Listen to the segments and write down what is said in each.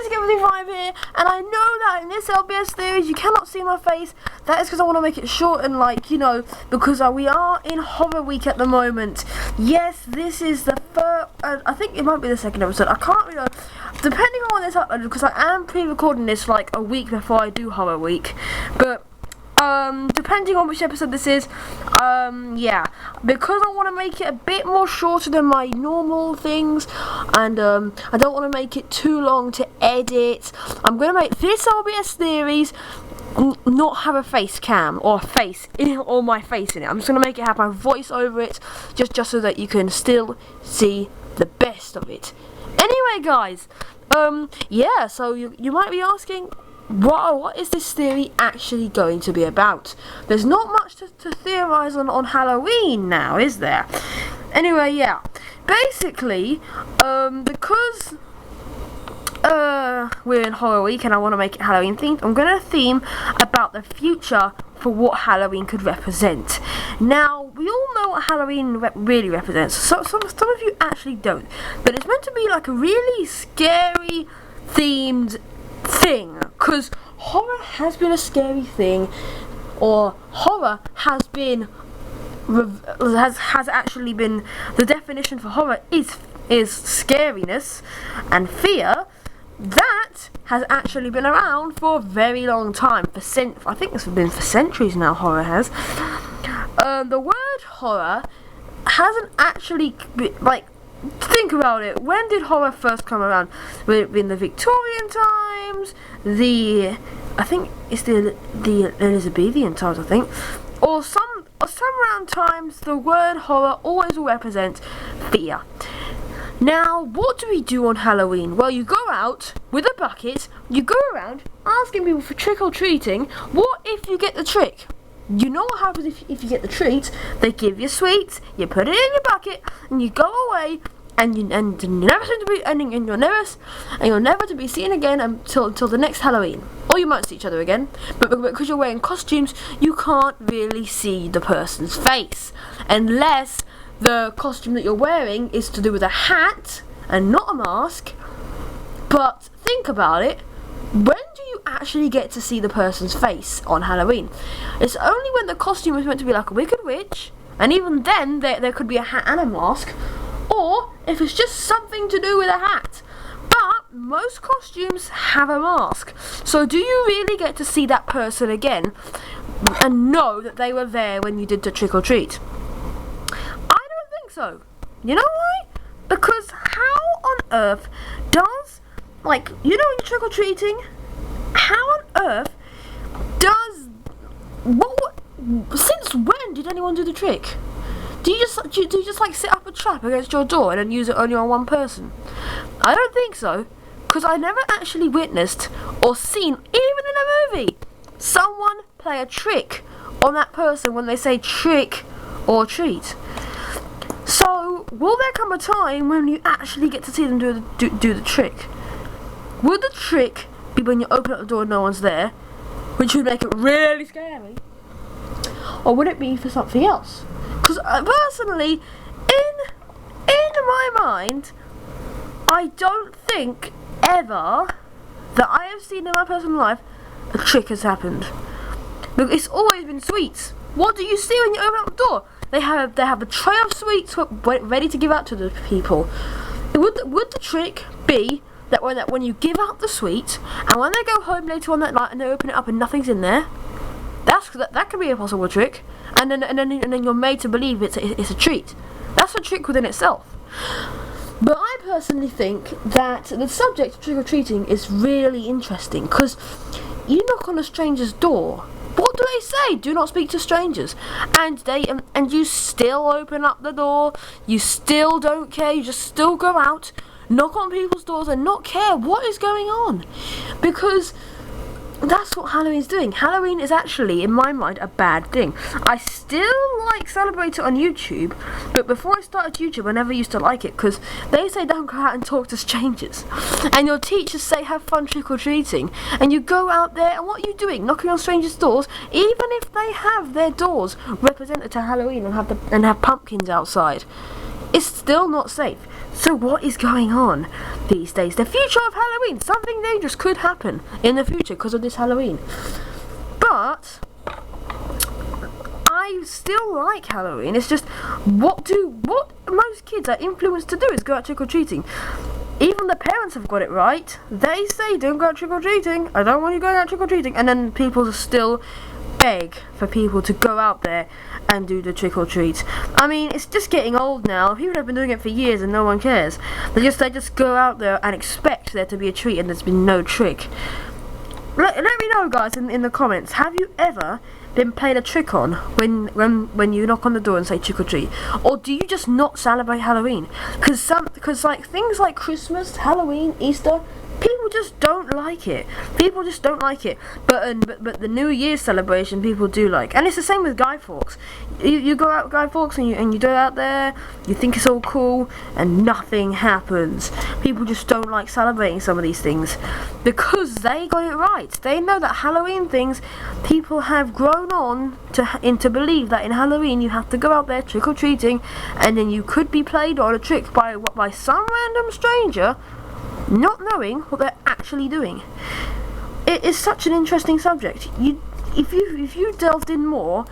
Music55 here, and I know that in this LBS theories you cannot see my face. That is because I want to make it short and because we are in horror week at the moment. Yes, this is the first, I think it might be the second episode, I can't really know, depending on when this uploaded, because I am pre-recording this like a week before I do horror week, but depending on which episode this is, yeah, because I want to make it a bit more shorter than my normal things, and I don't want to make it too long to edit. I'm going to make this LBS theories not have a face cam or a face or my face in it. I'm just going to make it have my voice over it, just so that you can still see the best of it. Anyway, guys, yeah, so you might be asking, what is this theory actually going to be about? There's not much to theorize on Halloween now, is there? Anyway, yeah. Basically, because we're in horror week and I want to make it Halloween themed, I'm going to theme about the future for what Halloween could represent. Now, we all know what Halloween really represents. Some of you actually don't. But it's meant to be like a really scary themed thing, because horror has been a scary thing, or horror has been has actually been, the definition for horror is scariness and fear. That has actually been around for a very long time, I think it's been for centuries now. Horror has. The word horror hasn't actually think about it. When did horror first come around? Would it be in the Victorian times? I think it's the Elizabethan times, I think, or some around times. The word horror always will represent fear. Now, what do we do on Halloween? Well, you go out with a bucket, you go around asking people for trick-or-treating. What if you get the trick? You know what happens if you get the treat? They give you sweets, you put it in your bucket, and you go away, and you're never to be seen again until the next Halloween. Or you might see each other again, but because you're wearing costumes, you can't really see the person's face, unless the costume that you're wearing is to do with a hat and not a mask. But think about it. When do you actually get to see the person's face on Halloween? It's only when the costume is meant to be like a wicked witch, and even then there could be a hat and a mask, or if it's just something to do with a hat. But most costumes have a mask, so do you really get to see that person again and know that they were there when you did the trick or treat? I don't think so. You know why? Because how on earth does, when you're trick-or-treating, how on earth does, since when did anyone do the trick? Do you just set up a trap against your door and then use it only on one person? I don't think so, because I never actually witnessed or seen, even in a movie, someone play a trick on that person when they say trick or treat. So, will there come a time when you actually get to see them do the trick? Would the trick be when you open up the door and no one's there, which would make it really scary? Or would it be for something else? Because personally, in my mind, I don't think ever that I have seen in my personal life a trick has happened. But it's always been sweets. What do you see when you open up the door? They have a tray of sweets ready to give out to the people. Would the trick be that when you give out the sweets, and when they go home later on that night and they open it up and nothing's in there, that could be a possible trick, and then you're made to believe it's a treat. That's a trick within itself. But I personally think that the subject of trick-or-treating is really interesting, because you knock on a stranger's door. What do they say? Do not speak to strangers. And you still open up the door. You still don't care. You just still go out, knock on people's doors, and not care what is going on, because that's what Halloween's doing. Halloween is actually, in my mind, a bad thing. I still celebrate it on YouTube, but before I started YouTube, I never used to like it, because they say don't go out and talk to strangers, and your teachers say have fun trick-or-treating, and you go out there, and what are you doing? Knocking on strangers' doors, even if they have their doors represented to Halloween and have pumpkins outside. It's still not safe. So what is going on these days? The future of Halloween. Something dangerous could happen in the future because of this Halloween. But I still like Halloween. It's just what most kids are influenced to do is go out trick-or-treating. Even the parents have got it right. They say don't go out trick-or-treating. I don't want you going out trick-or-treating. And then people still beg for people to go out there and do the trick-or-treat. I mean, it's just getting old now. People have been doing it for years and no one cares. They just go out there and expect there to be a treat and there's been no trick. Let me know, guys, in the comments. Have you ever been played a trick on when you knock on the door and say trick or treat, or do you just not celebrate Halloween? Because like things like Christmas, Halloween, Easter, people just don't like it. People just don't like it. But the New Year's celebration, people do like. And it's the same with Guy Fawkes. You go out Guy Fawkes and you do it out there. You think it's all cool, and nothing happens. People just don't like celebrating some of these things because they got it right. They know that Halloween things, people have grown on to believe that in Halloween you have to go out there trick or treating, and then you could be played on a trick by some random stranger, not knowing what they're actually doing. It is such an interesting subject. If you delved in more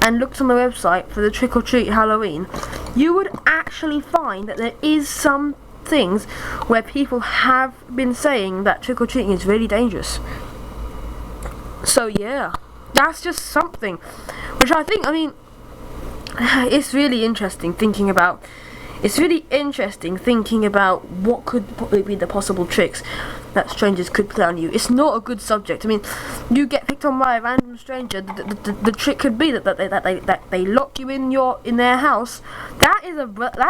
and looked on the website for the trick or treat Halloween, you would actually find that there is some things where people have been saying that trick or treating is really dangerous. So yeah, that's just something which I mean, it's really interesting thinking about. It's really interesting thinking about what could probably be the possible tricks that strangers could play on you. It's not a good subject. I mean, you get picked on by a random stranger. The trick could be that they lock you in their house. That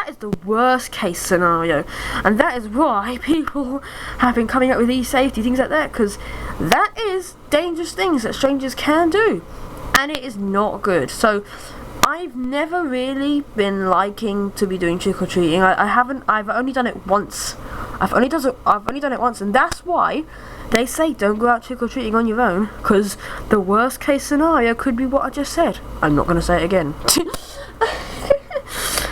is the worst case scenario, and that is why people have been coming up with these safety things like that, because that is dangerous things that strangers can do, and it is not good. So I've never really been liking to be doing trick-or-treating. I've only done it once. I've only done it once, and that's why they say don't go out trick-or-treating on your own, because the worst case scenario could be what I just said. I'm not going to say it again.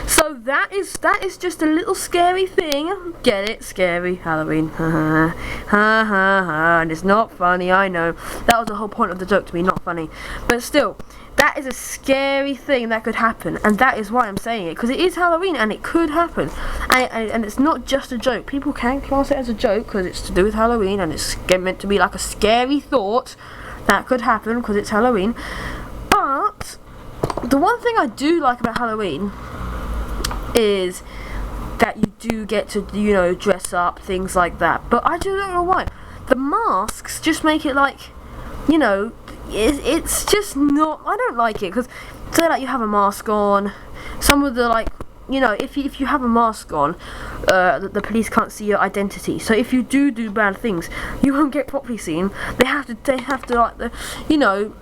So that is just a little scary thing. Get it? Scary Halloween. Ha ha ha. And it's not funny, I know. That was the whole point of the joke, to be not funny. But still, that is a scary thing that could happen, and that is why I'm saying it, because it is Halloween and it could happen, and it's not just a joke. People can class it as a joke because it's to do with Halloween and it's meant to be like a scary thought that could happen because it's Halloween. But the one thing I do like about Halloween is that you do get to, you know, dress up, things like that. But I just don't know why. The masks just make it like, you know, it's just not. I don't like it, because say like you have a mask on, some of the, like, you know, if you have a mask on, the police can't see your identity. So if you do bad things, you won't get properly seen. They have to like, you know,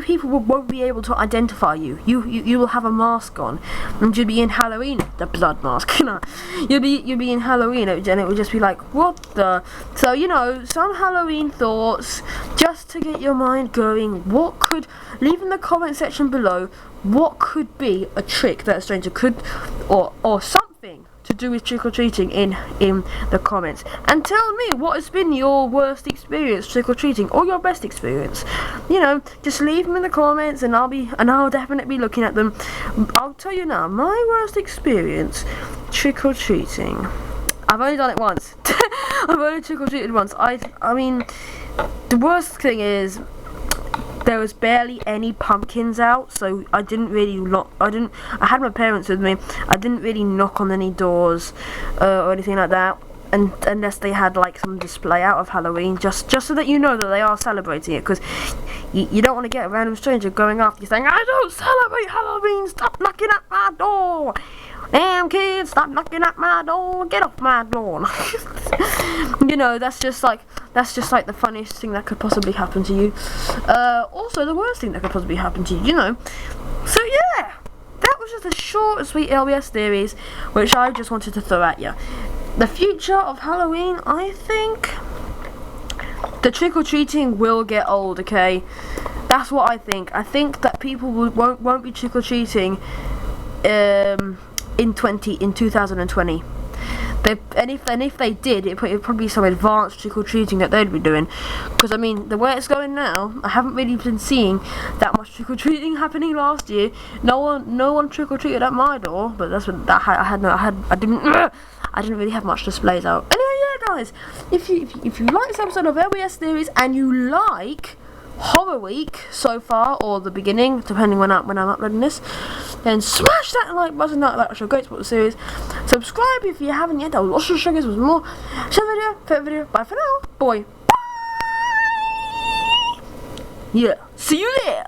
people won't be able to identify you. You will have a mask on, and you'll be in Halloween, the blood mask. You know, you'll be in Halloween, and it will just be like, what the? So, you know, some Halloween thoughts just to get your mind going. What could, leave in the comment section below, what could be a trick that a stranger could, or something to do with trick-or-treating in the comments, and tell me what has been your worst experience trick-or-treating or your best experience. You know, just leave them in the comments, and I'll definitely be looking at them. I'll tell you now, my worst experience trick-or-treating, I've only done it once. I've only trick-or-treated once. I mean, the worst thing is, there was barely any pumpkins out, so I didn't really I had my parents with me. I didn't really knock on any doors or anything like that, and unless they had like some display out of Halloween, just so that you know that they are celebrating it, because you don't want to get a random stranger going after you saying, I don't celebrate Halloween, stop knocking at my door. Damn kids, stop knocking at my door, get off my lawn. You know, that's just like the funniest thing that could possibly happen to you. Also the worst thing that could possibly happen to you, you know. So yeah, that was just a short and sweet LBS theories, which I just wanted to throw at you. The future of Halloween, I think the trick-or-treating will get old, okay? That's what I think. I think that people won't be trick-or-treating in 2020. If they did, it'd probably be some advanced trick-or-treating that they'd be doing. Because I mean, the way it's going now, I haven't really been seeing that much trick-or-treating happening last year. No one trick-or-treated at my door, but that's what I didn't really have much displays out. Anyway, yeah, guys, if you like this episode of LBS Theories and you like Horror Week so far, or the beginning, depending when I'm uploading this, then smash that like button. That was your great support the series. Subscribe if you haven't yet. That was lots of sugars with more. Share the video, favorite video. Bye for now, boy. Bye. Yeah, see you there.